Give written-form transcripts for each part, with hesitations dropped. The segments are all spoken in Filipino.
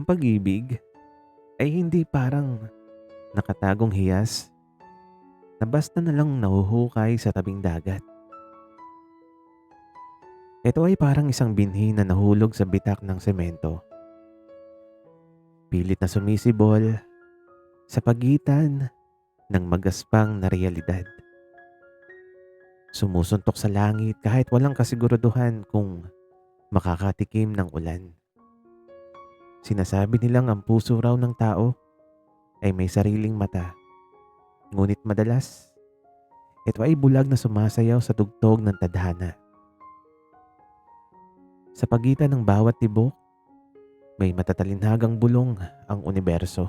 Ang pag-ibig ay hindi parang nakatagong hiyas na basta na lang nahuhukay sa tabing dagat. Ito ay parang isang binhi na nahulog sa bitak ng semento, pilit na sumisibol sa pagitan ng magaspang na realidad. Sumusuntok sa langit kahit walang kasiguraduhan kung makakatikim ng ulan. Sinasabi nilang ang puso raw ng tao ay may sariling mata, ngunit madalas ito ay bulag na sumasayaw sa tugtog ng tadhana. Sa pagitan ng bawat tibok, may matatalinhagang bulong ang universo,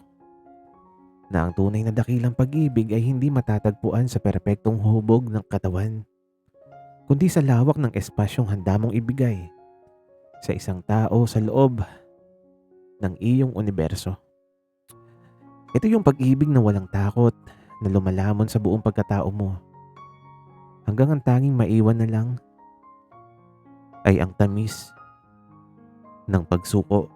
na ang tunay na dakilang pag-ibig ay hindi matatagpuan sa perpektong hubog ng katawan, kundi sa lawak ng espasyong handa mong ibigay sa isang tao sa loob ng iyong universo. Ito yung pag-ibig na walang takot, na lumalamon sa buong pagkatao mo, hanggang ang tanging maiwan na lang ay ang tamis ng pagsuko.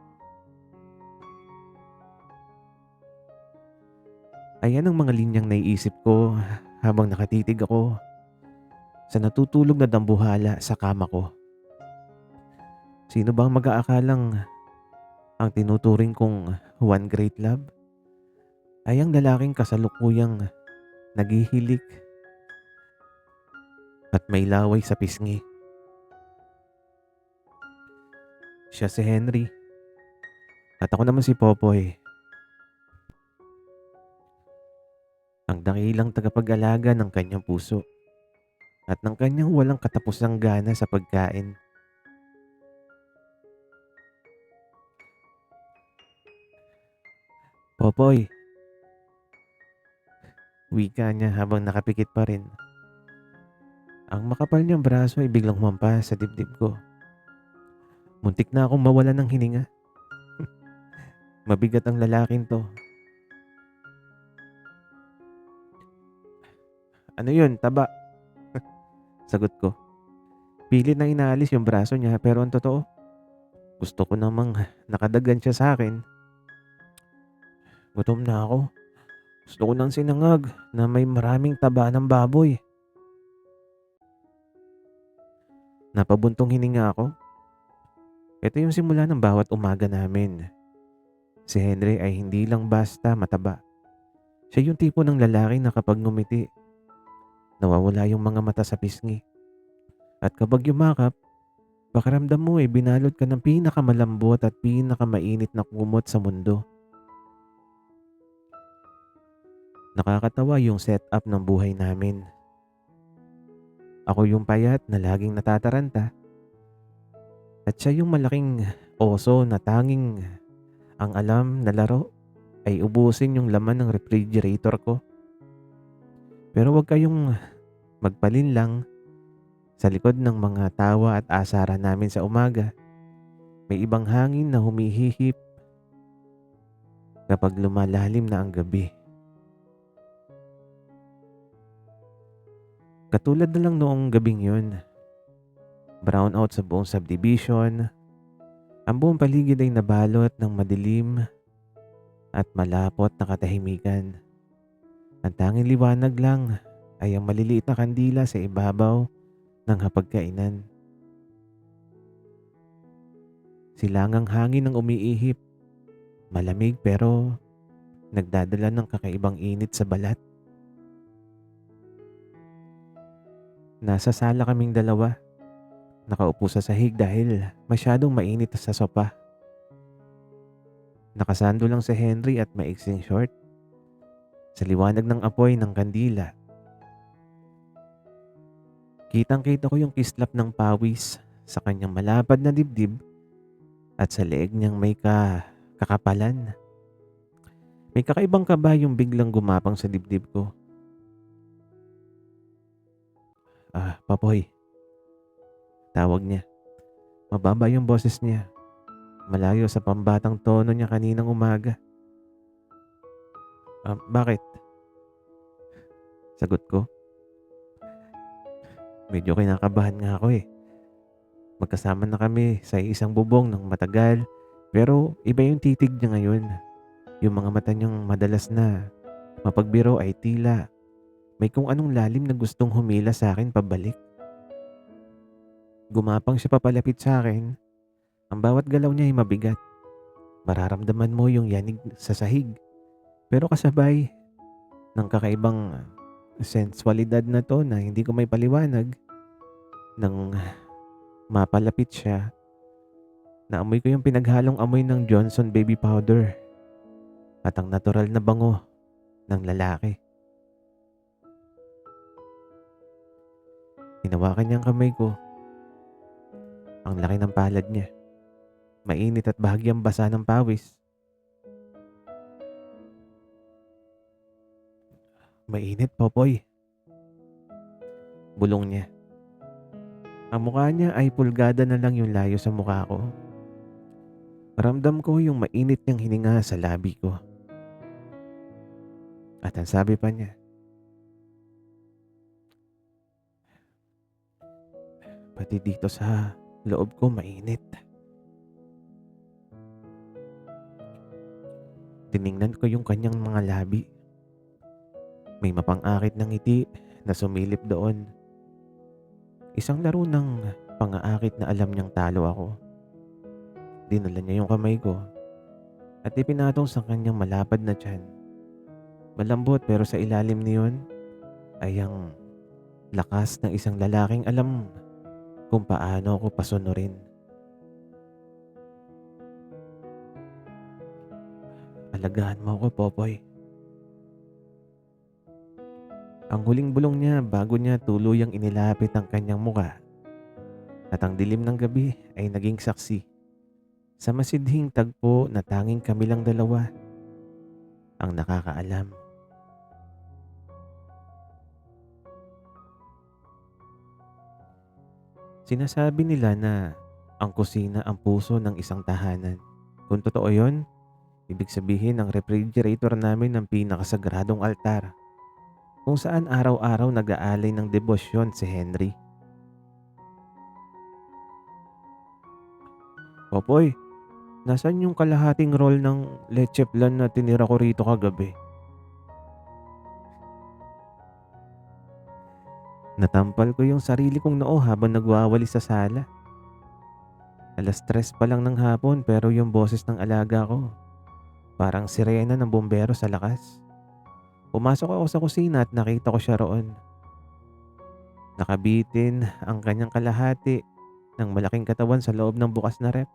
Ayan ang mga linyang naiisip ko habang nakatitig ako sa natutulog na dambuhala sa kama ko. Sino bang mag-aakalang ang tinuturing kong one great love ay ang lalaking kasalukuyang naghihilik at may laway sa pisngi. Siya si Henry at ako naman si Popoy, ang dakilang tagapag-alaga ng kanyang puso at ng kanyang walang katapusang gana sa pagkain. Popoy, wika niya habang nakapikit pa rin. Ang makapal niyang braso ay biglang humampas sa dibdib ko. Muntik na akong mawala ng hininga. Mabigat ang lalaking to. Ano yun, taba? Sagot ko. Pilit na inaalis yung braso niya, pero ang totoo, gusto ko namang nakadagan siya sa akin. Gutom na ako. Gusto ko ng sinangag na may maraming taba ng baboy. Napabuntong hininga ako. Ito yung simula ng bawat umaga namin. Si Henry ay hindi lang basta mataba. Siya yung tipo ng lalaki na kapag ngumiti, nawawala yung mga mata sa pisngi. At kapag yumakap, pakiramdam mo ay binalot ka ng pinakamalambot at pinakamainit na kumot sa mundo. Nakakatawa yung setup ng buhay namin. Ako yung payat na laging natataranta. At siya yung malaking oso na tanging ang alam na laro ay ubusin yung laman ng refrigerator ko. Pero wag kayong magpalinlang. Sa likod ng mga tawa at asara namin sa umaga, may ibang hangin na humihihip kapag lumalalim na ang gabi. Katulad na lang noong gabing yun, brown out sa buong subdivision, ang buong paligid ay nabalot ng madilim at malapot na katahimikan. Ang tanging liwanag lang ay ang maliliit na kandila sa ibabaw ng hapagkainan. Silangang hangin ang umiihip, malamig pero nagdadala ng kakaibang init sa balat. Nasa sala kaming dalawa, nakaupo sa sahig dahil masyadong mainit sa sopa. Nakasando lang si Henry at maiksing short. Sa liwanag ng apoy ng kandila, kitang-kita ko yung kislap ng pawis sa kanyang malapad na dibdib at sa leeg niyang may kakapalan. May kakaibang kaba yung biglang gumapang sa dibdib ko. Papoy, tawag niya. Mababa yung boses niya, malayo sa pambatang tono niya kaninang umaga. Bakit? Sagot ko. Medyo kinakabahan nga ako eh. Magkasama na kami sa isang bubong ng matagal Pero iba yung titig niya ngayon. Yung mga mata niyang madalas na mapagbiro ay tila may kung anong lalim na gustong humila sa akin pabalik. Gumapang siya papalapit sa akin. Ang bawat galaw niya ay mabigat. Mararamdaman mo yung yanig sa sahig. Pero kasabay ng kakaibang sensualidad na to na hindi ko may paliwanag, nang mapalapit siya, naamoy ko yung pinaghalong amoy ng Johnson baby powder at ang natural na bango ng lalaki. Hinawakan niya ang kamay ko. Ang laki ng palad niya. Mainit at bahagyang basa ng pawis. Mainit, Popoy. Bulong niya. Ang mukha niya ay pulgada na lang yung layo sa mukha ko. Ramdam ko yung mainit niyang hininga sa labi ko. At ang sabi pa niya, pati dito sa loob ko mainit. Tiningnan ko yung kanyang mga labi. May mapang-akit ng ngiti na sumilip doon. Isang laro ng pang-aakit na alam niyang talo ako. Dinala niya yung kamay ko at ipinatong sa kanyang malapad na tiyan. Malambot pero sa ilalim niyon ay ang lakas ng isang lalaking alam kung paano ako pasunurin. Alagaan mo ako, Popoy. Ang huling bulong niya bago niya tuluyang inilapit ang kanyang muka at ang dilim ng gabi ay naging saksi sa masidhing tagpo na tanging kami lang dalawa ang nakakaalam. Sinasabi nila na ang kusina ang puso ng isang tahanan. Kung totoo yon, ibig sabihin ang refrigerator namin ang pinakasagradong altar kung saan araw-araw nag-aalay ng debosyon si Henry. Popoy, nasan yung kalahating roll ng leche flan na tinira ko rito kagabi? Natampal ko yung sarili kong noo habang nagwawali sa sala. 3:00 pa lang ng hapon pero yung boses ng alaga ko, parang sirena ng bumbero sa lakas. Pumasok ako sa kusina at nakita ko siya roon. Nakabitin ang kanyang kalahati ng malaking katawan sa loob ng bukas na rep,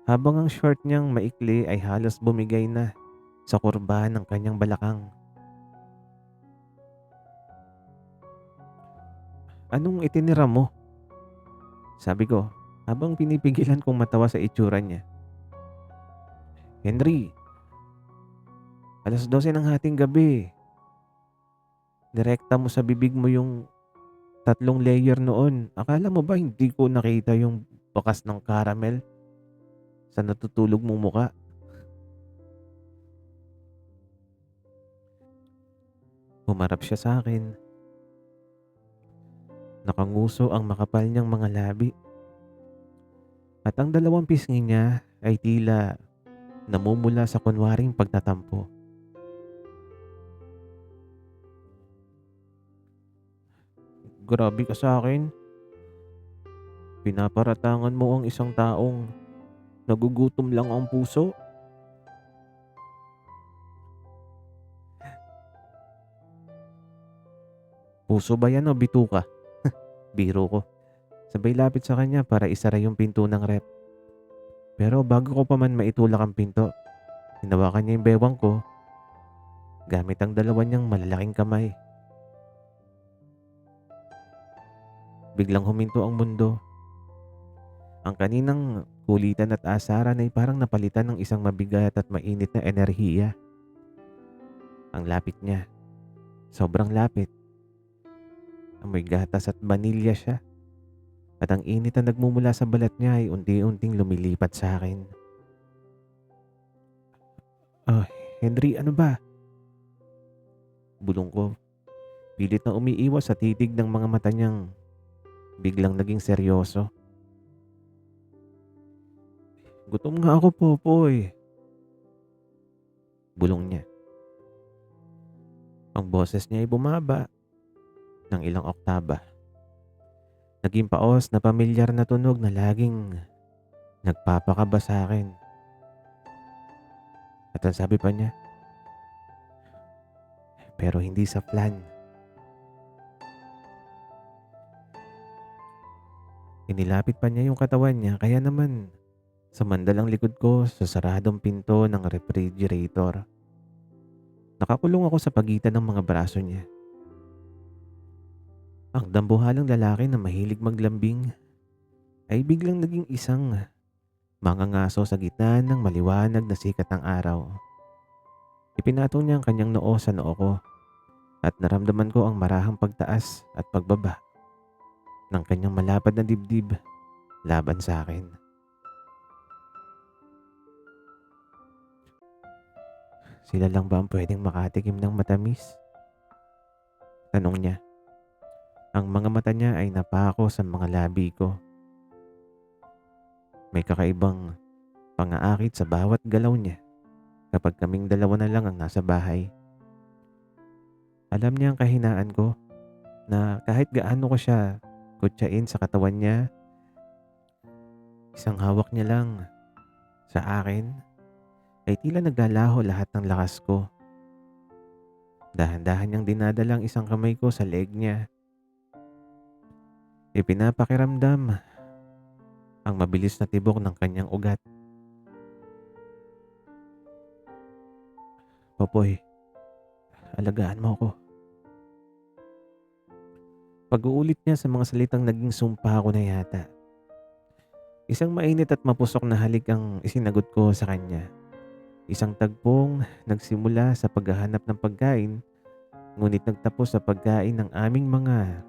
habang ang short niyang maikli ay halos bumigay na sa kurba ng kanyang balakang. Anong itinira mo? Sabi ko habang pinipigilan kong matawa sa itsura niya. Henry, 12:00 ng hating gabi. Direkta mo sa bibig mo yung 3 layer noon. Akala mo ba hindi ko nakita yung bakas ng caramel sa natutulog mong muka? Humarap siya sa akin. Nakanguso ang makapal niyang mga labi. At ang dalawang pisngi niya ay tila namumula sa kunwaring pagtatampo. Grabe ka sa akin. Pinaparatangan mo ang isang taong nagugutom lang ang puso. Puso ba yan o bituka? Biro ko. Sabay lapit sa kanya para isara yung pinto ng rep. Pero bago ko pa man maitulak ang pinto, hinawakan niya yung bewang ko gamit ang dalawa niyang malalaking kamay. Biglang huminto ang mundo. Ang kaninang kulitan at asaran ay parang napalitan ng isang mabigat at mainit na enerhiya. Ang lapit niya. Sobrang lapit. Amoy gatas at vanilya siya. At ang init na nagmumula sa balat niya ay unti-unting lumilipat sa akin. Oh, Henry, ano ba? Bulong ko. Pilit na umiiwas sa titig ng mga mata niyang biglang naging seryoso. Gutom nga ako, Popoy. Bulong niya. Ang boses niya ay bumaba ng ilang oktaba. Naging paos na pamilyar na tunog na laging nagpapakaba sa akin. At ang sabi pa niya, pero hindi sa flan. Inilapit pa niya yung katawan niya kaya naman sumandal ang likod ko sa saradong pinto ng refrigerator. Nakakulong ako sa pagitan ng mga braso niya. Ang dambuhalang lalaki na mahilig maglambing ay biglang naging isang mangangaso sa gitna ng maliwanag na sikat ng araw. Ipinatong niya ang kanyang noo sa noo ko at naramdaman ko ang marahang pagtaas at pagbaba ng kanyang malapad na dibdib laban sa akin. Sila lang ba ang pwedeng makatikim ng matamis? Tanong niya. Ang mga mata niya ay napako sa mga labi ko. May kakaibang pangaakit sa bawat galaw niya kapag kaming dalawa na lang ang nasa bahay. Alam niya ang kahinaan ko na kahit gaano ko siya kutsain sa katawan niya, isang hawak niya lang sa akin ay tila naglalaho lahat ng lakas ko. Dahan-dahan niyang dinadala ang isang kamay ko sa leeg niya. Ipinapakiramdam ang mabilis na tibok ng kanyang ugat. Popoy, alagaan mo ako. Pag-uulit niya sa mga salitang naging sumpa ko na yata. Isang mainit at mapusok na halik ang isinagot ko sa kanya. Isang tagpong nagsimula sa paghahanap ng pagkain, ngunit nagtapos sa pagkain ng aming mga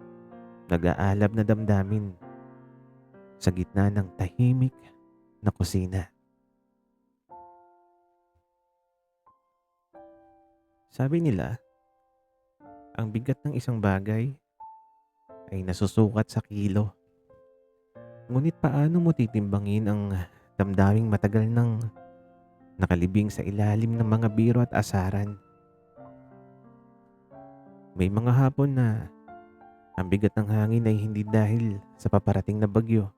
nag-aalab na damdamin sa gitna ng tahimik na kusina. Sabi nila, ang bigat ng isang bagay ay nasusukat sa kilo. Ngunit paano mo titimbangin ang damdaming matagal nang nakalibing sa ilalim ng mga biro at asaran? May mga hapon na ang bigat ng hangin ay hindi dahil sa paparating na bagyo,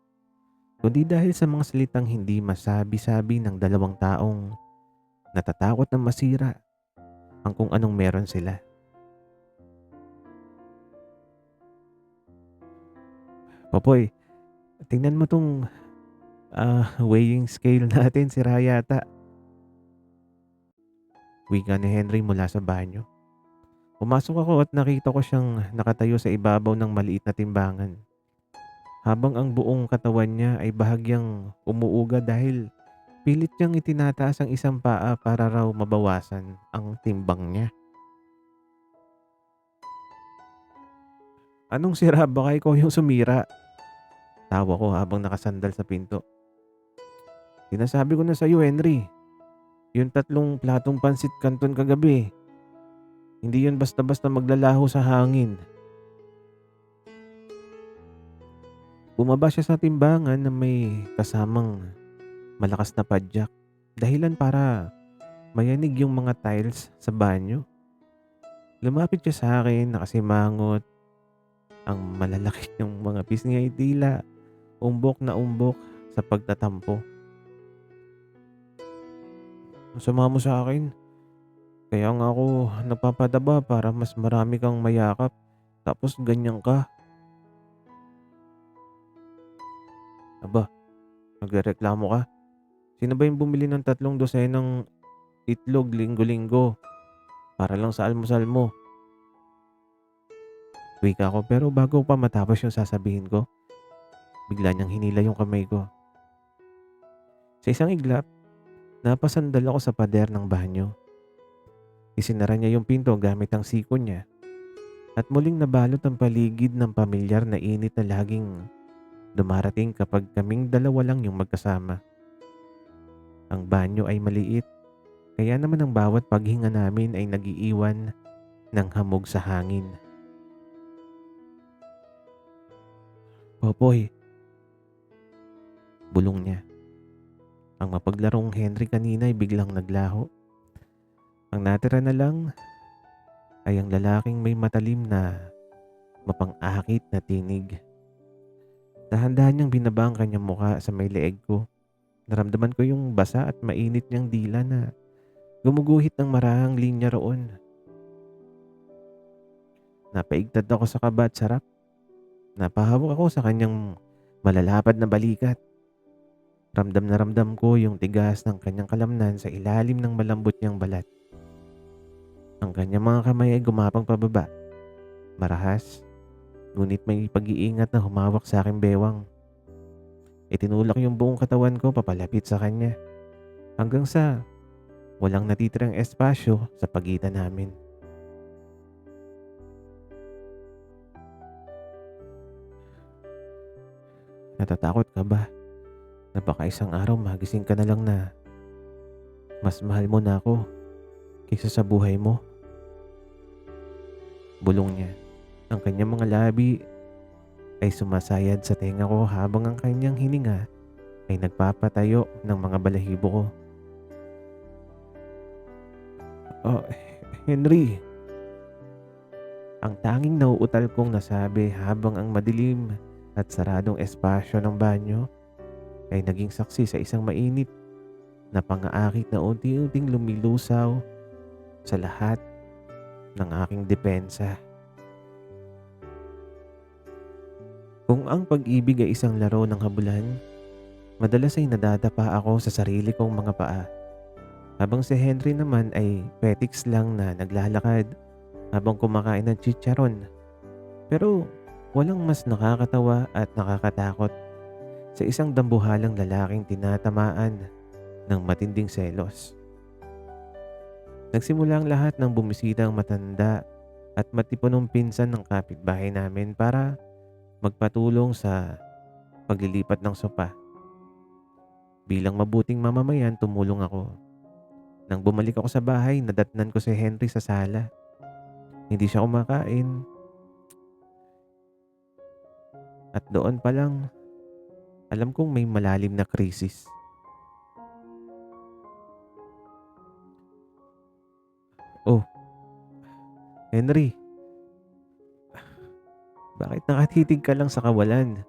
kundi dahil sa mga salitang hindi masabi-sabi ng dalawang taong natatakot na masira ang kung anong meron sila. Popoy, tingnan mo tong weighing scale natin, sira yata. Wika ni Henry mula sa banyo. Pumasok ako at nakita ko siyang nakatayo sa ibabaw ng maliit na timbangan. Habang ang buong katawan niya ay bahagyang umuuga dahil pilit niyang itinataas ang isang paa para raw mabawasan ang timbang niya. Anong sira? Baka ikaw yung sumira. Tawa ko habang nakasandal sa pinto. Sinasabi ko na sa iyo, Henry. Yung 3 platong pansit canton kagabi. Hindi yun basta-basta maglalaho sa hangin. Bumaba siya sa timbangan na may kasamang malakas na padyak. Dahilan para mayanig yung mga tiles sa banyo. Lumapit siya sa akin, nakasimangot. Ang malalaki ng mga pisngi ay tila umbok na umbok sa pagtatampo. Masama mo sa akin. Kaya nga ako nagpapadaba para mas marami kang mayakap. Tapos ganyan ka. Aba, nagrereklamo ka. Sino ba yung bumili ng 3 dosenang itlog linggo-linggo para lang sa almusal mo? Wika ko pero bago pa matapos yung sasabihin ko, bigla niyang hinila yung kamay ko. Sa isang iglap, napasandal ako sa pader ng banyo. Isinara niya yung pinto gamit ang siko niya at muling nabalot ang paligid ng pamilyar na init na laging dumarating kapag kaming dalawa lang yung magkasama. Ang banyo ay maliit, kaya naman ang bawat paghinga namin ay nagiiwan ng hamog sa hangin. Popoy, bulong niya. Ang mapaglarong Henry kanina ay biglang naglaho. Ang natira na lang ay ang lalaking may matalim na mapang-akit na tinig. Dahan-dahan niyang binaba ang kanyang muka sa may leeg ko. Naramdaman ko yung basa at mainit niyang dila na gumuguhit ng marahang linya roon. Napaigtad ako sa kaba at sarap. Napahawak ako sa kanyang malalapad na balikat. Ramdam na ramdam ko yung tigas ng kanyang kalamnan sa ilalim ng malambot niyang balat. Ang kanyang mga kamay ay gumapang pababa. Marahas, ngunit may pag-iingat na humawak sa aking bewang. Itinulak yung buong katawan ko papalapit sa kanya. Hanggang sa walang natitirang espasyo sa pagitan namin. Natatakot ka ba na baka isang araw magising ka na lang na mas mahal mo na ako kaysa sa buhay mo? Bulong niya. Ang kanyang mga labi ay sumasayad sa tenga ko habang ang kanyang hininga ay nagpapatayo ng mga balahibo ko. Oh, Henry. Ang tanging nauutal kong nasabi habang ang madilim at saradong espasyo ng banyo ay naging saksi sa isang mainit na pang-aakit na unti-unting lumilusaw sa lahat ng aking depensa. Kung ang pag-ibig ay isang laro ng habulan, madalas ay nadadapa ako sa sarili kong mga paa. Habang si Henry naman ay petiks lang na naglalakad habang kumakain ng chicharon. Pero walang mas nakakatawa at nakakatakot sa isang dambuhalang lalaking tinatamaan ng matinding selos. Nagsimula ang lahat ng bumisita ang matanda at matipunong pinsan ng kapitbahay namin para magpatulong sa paglilipat ng sopa. Bilang mabuting mamamayan, tumulong ako. Nang bumalik ako sa bahay, nadatnan ko si Henry sa sala. Hindi siya kumakain. At doon pa lang, alam kong may malalim na krisis. Oh, Henry, bakit nakatitig ka lang sa kawalan?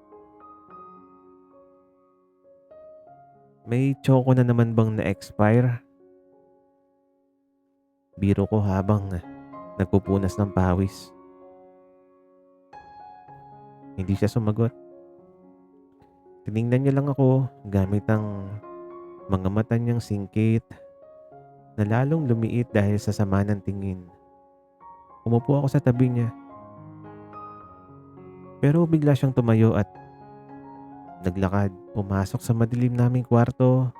May choco na naman bang na-expire? Biro ko habang nagpupunas ng pawis. Hindi siya sumagot. Tiningnan niya lang ako gamit ang mga mata niyang singkit na lalong lumiit dahil sa sama ng tingin. Umupo ako sa tabi niya. Pero bigla siyang tumayo at naglakad pumasok sa madilim naming kwarto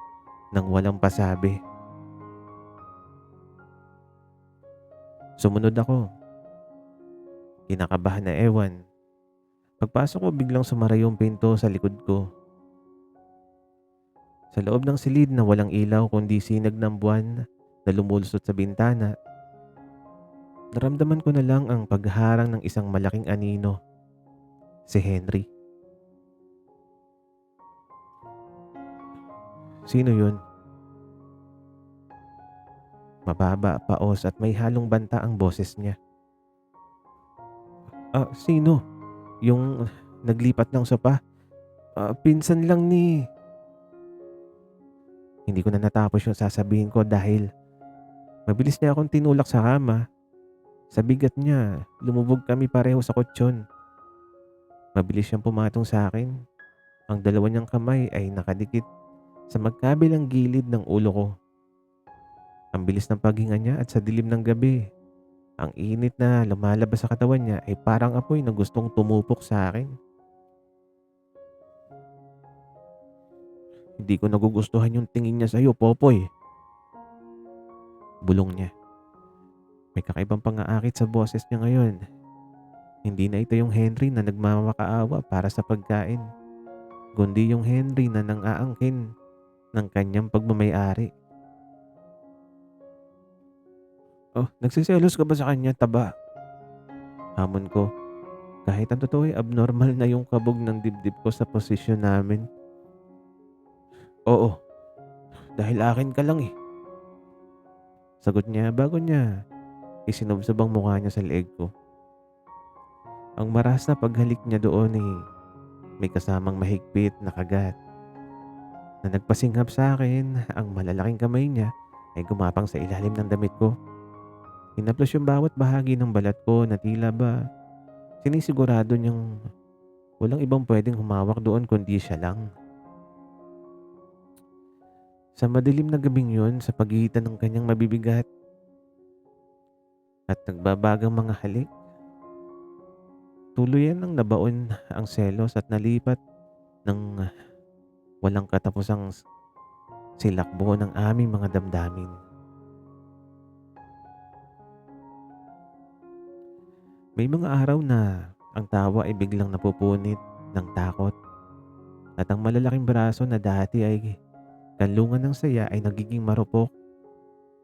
nang walang pasabi. Sumunod ako. Kinakabahan na ewan. Pagpasok ko biglang sumara yung pinto sa likod ko. Sa loob ng silid na walang ilaw kundi sinag ng buwan na lumulusot sa bintana, naramdaman ko na lang ang pagharang ng isang malaking anino, si Henry. Sino yun? Mababa, paos at may halong banta ang boses niya. Sino? Yung naglipat ng sopa? Pinsan lang ni... Hindi ko na natapos yung sasabihin ko dahil mabilis niya akong tinulak sa kama. Sa bigat niya, lumubog kami pareho sa kutsyon. Mabilis siyang pumatong sa akin. Ang dalawa niyang kamay ay nakadikit sa magkabilang gilid ng ulo ko. Ang bilis ng paghinga niya at sa dilim ng gabi, ang init na lumalabas sa katawan niya ay parang apoy na gustong tumupok sa akin. Hindi ko nagugustuhan yung tingin niya sa'yo, Popoy. Bulong niya. May kakaibang pang-aakit sa boses niya ngayon. Hindi na ito yung Henry na nagmamakaawa para sa pagkain, kundi yung Henry na nang-aangkin ng kanyang pagmamayari. Oh, nagsiselos ka ba sa kanya, taba? Hamon ko. Kahit ang totoo ay abnormal na yung kabog ng dibdib ko sa posisyon namin. Oo, dahil akin ka lang eh. Sagot niya bago niya isinubsob ang mukha niya sa leeg ko. Ang maras na paghalik niya doon ay may kasamang mahigpit na kagat na nagpasinghap sa akin. Ang malalaking kamay niya ay gumapang sa ilalim ng damit ko. Hinaplos yung bawat bahagi ng balat ko na tila ba sinisigurado niyang walang ibang pwedeng humawak doon kundi siya lang. Sa madilim na gabing yun, sa pagitan ng kanyang mabibigat at nagbabagang mga halik, tuluyan ng nabaon ang selos at nalipat ng walang katapusang silakbo ng aming mga damdamin. May mga araw na ang tawa ay biglang napupunit ng takot at ang malalaking braso na dati ay kanlungan ng saya ay nagiging marupok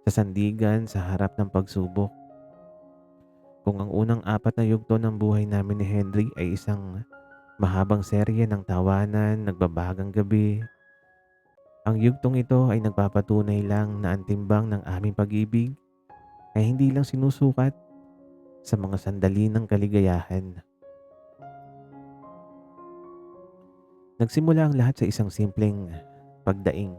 sa sandigan sa harap ng pagsubok. Kung ang unang 4 na yugto ng buhay namin ni Henry ay isang mahabang serye ng tawanan, nagbabagang gabi, ang yugtong ito ay nagpapatunay lang na ang timbang ng aming pag-ibig ay hindi lang sinusukat sa mga sandali ng kaligayahan. Nagsimula ang lahat sa isang simpleng pagdaing.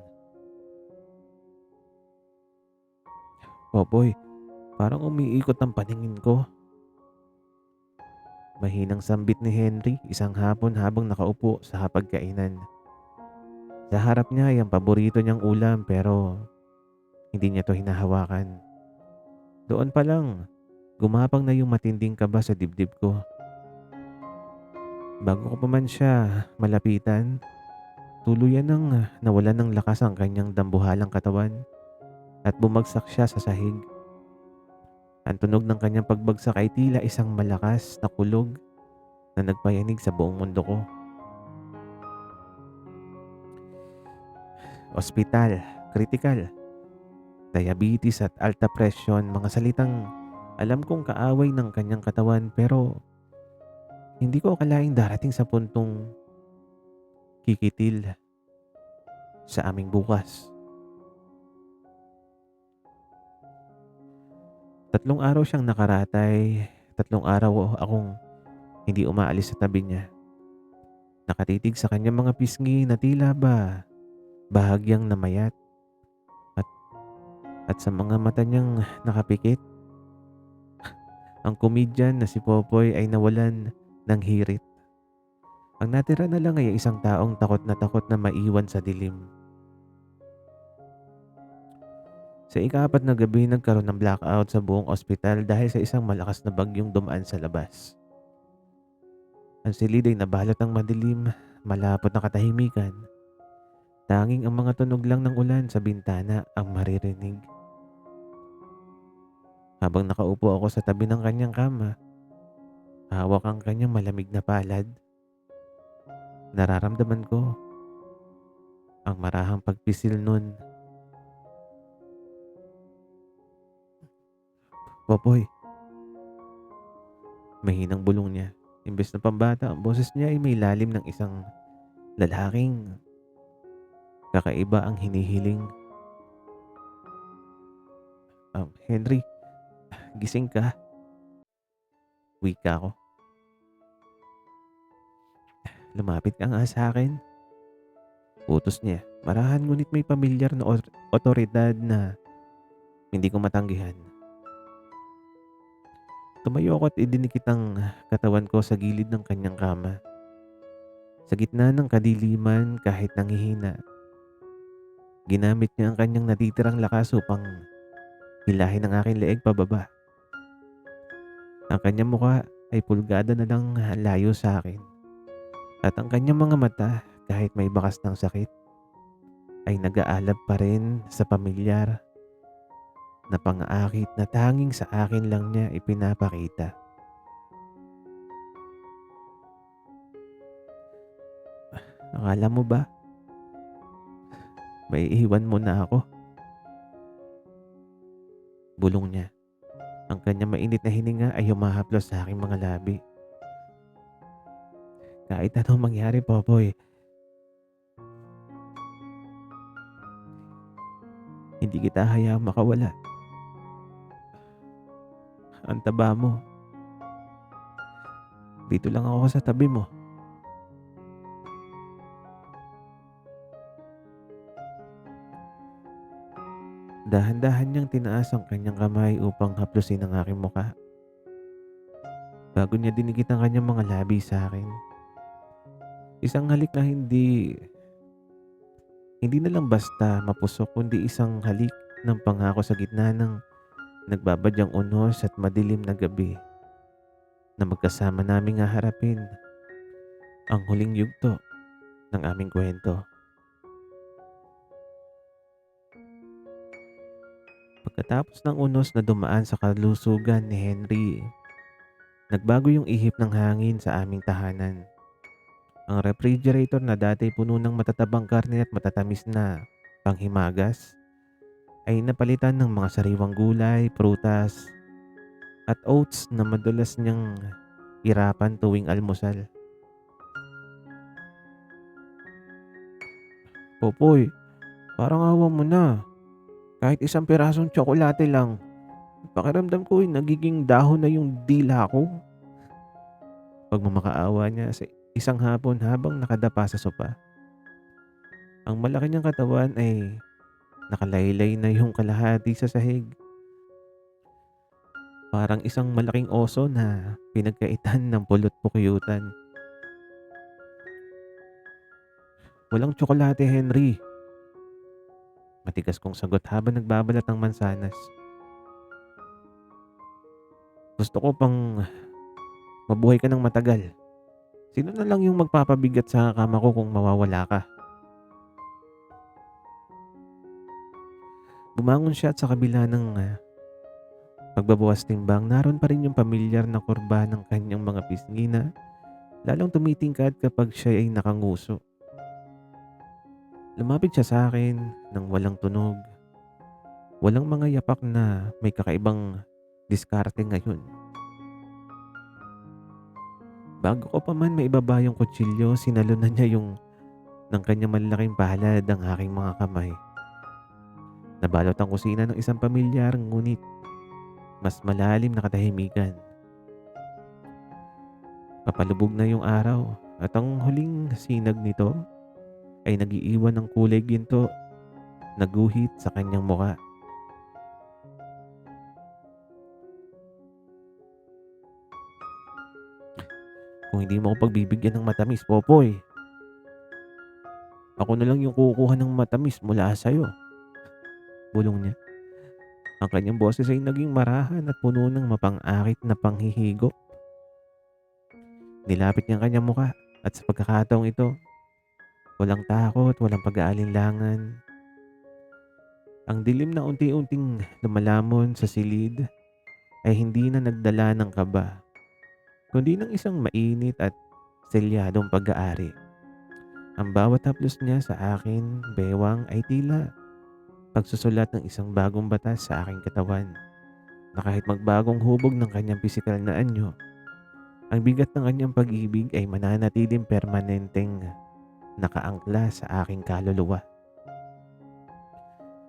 Popoy, parang umiikot ang paningin ko. Mahinang sambit ni Henry isang hapon habang nakaupo sa hapagkainan. Sa harap niya ay ang paborito niyang ulam pero hindi niya to hinahawakan. Doon pa lang, gumapang na yung matinding kaba sa dibdib ko. Bago ko pa man siya malapitan, tuluyan ng nawalan ng lakas ang kanyang dambuhalang katawan at bumagsak siya sa sahig. Ang tunog ng kanyang pagbagsak ay tila isang malakas na kulog na nagpayanig sa buong mundo ko. Ospital, kritikal, diabetes at alta presyon, mga salitang alam kong kaaway ng kanyang katawan pero hindi ko akalaing darating sa puntong kikitil sa aming bukas. 3 araw siyang nakaratay, 3 araw akong hindi umaalis sa tabi niya. Nakatitig sa kanyang mga pisngi na tila ba bahagyang namayat at, at sa mga mata niyang nakapikit. Ang komedyan na si Popoy ay nawalan ng hirit. Ang natira na lang ay isang taong takot na maiwan sa dilim. Sa ika-4 na gabi, nagkaroon ng blackout sa buong ospital dahil sa isang malakas na bagyong dumaan sa labas. Ang silid ay nabalot ng madilim, malapot na katahimikan. Tanging ang mga tunog lang ng ulan sa bintana ang maririnig. Habang nakaupo ako sa tabi ng kanyang kama, hawak ang kanyang malamig na palad, nararamdaman ko ang marahang pagpisil nun. Popoy, mahinang bulong niya. Imbes na pambata, ang boses niya ay may lalim ng isang lalaking kakaiba ang hinihiling. Henry, gising ka. Wika ko. Lumapit ka nga sa akin. Utos niya. Marahan ngunit may pamilyar na otoridad na hindi ko matanggihan. Tumayo ako at idinikit ang katawan ko sa gilid ng kanyang kama. Sa gitna ng kadiliman kahit nanghihina, ginamit niya ang kanyang natitirang lakas upang hilahin ang aking leeg pababa. Ang kanyang mukha ay pulgada na lang layo sa akin. At ang kanyang mga mata, kahit may bakas ng sakit, ay nag-aalab pa rin sa pamilyar na pang-aakit na tanging sa akin lang niya ipinapakita. Akala mo ba may iwan mo na ako? Bulong niya. Ang kanyang mainit na hininga ay humahaplos sa aking mga labi. Kahit anong mangyari, Popoy, Hindi kita hayaang makawala. Ang taba mo. Dito lang ako sa tabi mo. Dahan-dahan niyang tinaas ang kanyang kamay upang haplusin ang aking muka. Bago niya dinigit ang kanyang mga labi sa akin. Isang halik na hindi na lang basta mapusok kundi isang halik ng pangako sa gitna ng nagbabadyang unos at madilim na gabi na magkasama naming haharapin ang huling yugto ng aming kwento. Pagkatapos ng unos na dumaan sa kalusugan ni Henry, nagbago yung ihip ng hangin sa aming tahanan. Ang refrigerator na dati puno ng matatabang karne at matatamis na panghimagas ay napalitan ng mga sariwang gulay, prutas at oats na madalas niyang irapan tuwing almusal. Popoy, parang awa mo na. Kahit isang pirasong tsokolate lang. Pakiramdam ko nagiging dahon na yung dila ko. Pagmamakaawa niya sa isang hapon habang nakadapa sa sopa. Ang malaki niyang katawan ay nakalaylay na yung kalahati sa sahig. Parang isang malaking oso na pinagkaitan ng pulot pukyutan. Walang tsokolate, Henry. Matigas kong sagot habang nagbabalat ng mansanas. Gusto ko pang mabuhay ka ng matagal. Sino na lang yung magpapabigat sa kama ko kung mawawala ka? Bumangon siya at sa kabila ng pagbabawas timbang, naroon pa rin yung pamilyar na kurba ng kanyang mga pisngi na lalong tumitingkad kapag siya ay nakanguso. Lumapit siya sa akin nang walang tunog. Walang mga yapak na may kakaibang diskarte ngayon. Bago ko pa man maibaba yung kutsilyo, sinalunan niya yung ng kanyang malalaking palad ang aking mga kamay. Nabalot ang kusina ng isang pamilyar ngunit mas malalim na katahimikan. Papalubog na yung araw at ang huling sinag nito ay nagiiwan ng kulay ginto na guhit sa kanyang muka. Kung hindi mo ako pagbibigyan ng matamis, Popoy, ako na lang yung kukuha ng matamis mula sa'yo. Bulong niya. Ang kanyang boses ay naging marahan at puno ng mapang-akit na panghihigop. Nilapit niya ang kanyang muka at sa pagkakataong ito, walang takot, walang pag-aalinlangan. Ang dilim na unti-unting lumalamon sa silid ay hindi na nagdala ng kaba, kundi ng isang mainit at selyadong pag-aari. Ang bawat haplos niya sa akin, bewang, ay tila pagsusulat ng isang bagong batas sa aking katawan na kahit magbagong hubog ng kanyang pisikal na anyo, ang bigat ng kanyang pag-ibig ay mananatiling permanenteng nakaangkla sa aking kaluluwa.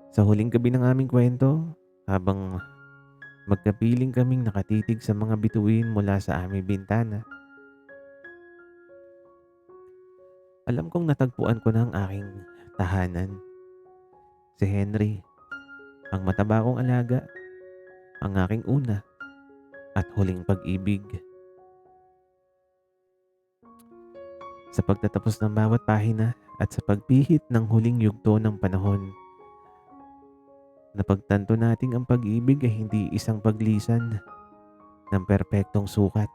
Sa huling gabi ng aming kwento, habang magkapiling kaming nakatitig sa mga bituin mula sa aming bintana, alam kong natagpuan ko na ang aking tahanan. Si Henry, ang mataba kong alaga, ang aking una at huling pag-ibig. Sa pagtatapos ng bawat pahina at sa pagpihit ng huling yugto ng panahon, napagtanto nating ang pag-ibig ay hindi isang paglisan ng perpektong sukat,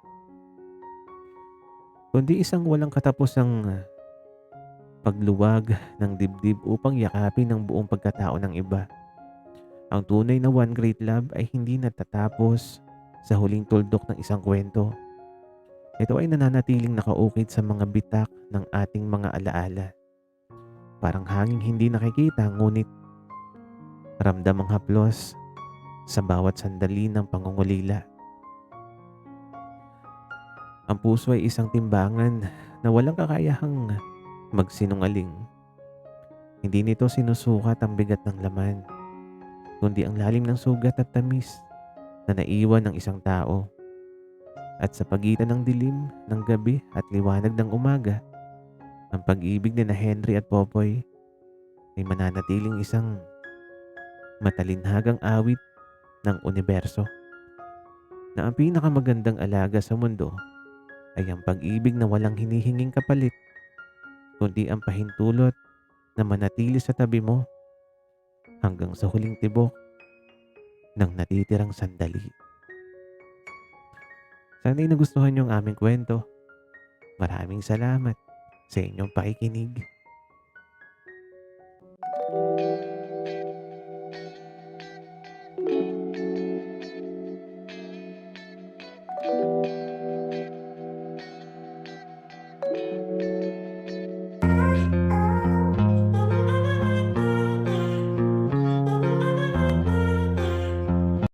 kundi isang walang katapusang pagluwag ng dibdib upang yakapin ang buong pagkatao ng iba. Ang tunay na one great love ay hindi natatapos sa huling tuldok ng isang kwento. Ito ay nananatiling nakaukit sa mga bitak ng ating mga alaala. Parang hanging hindi nakikita ngunit ramdam ang haplos sa bawat sandali ng pangungulila. Ang puso ay isang timbangan na walang kakayahang magsinungaling. Hindi nito sinusukat ang bigat ng laman, kundi ang lalim ng sugat at tamis na naiwan ng isang tao. At sa pagitan ng dilim ng gabi at liwanag ng umaga, ang pag-ibig ni na Henry at Popoy ay mananatiling isang matalinhagang awit ng universo, na ang pinakamagandang alaga sa mundo ay ang pag-ibig na walang hinihinging kapalit, kundi ang pahintulot na manatili sa tabi mo hanggang sa huling tibok ng natitirang sandali. Sana'y nagustuhan niyo ang aming kwento. Maraming salamat sa inyong pakikinig.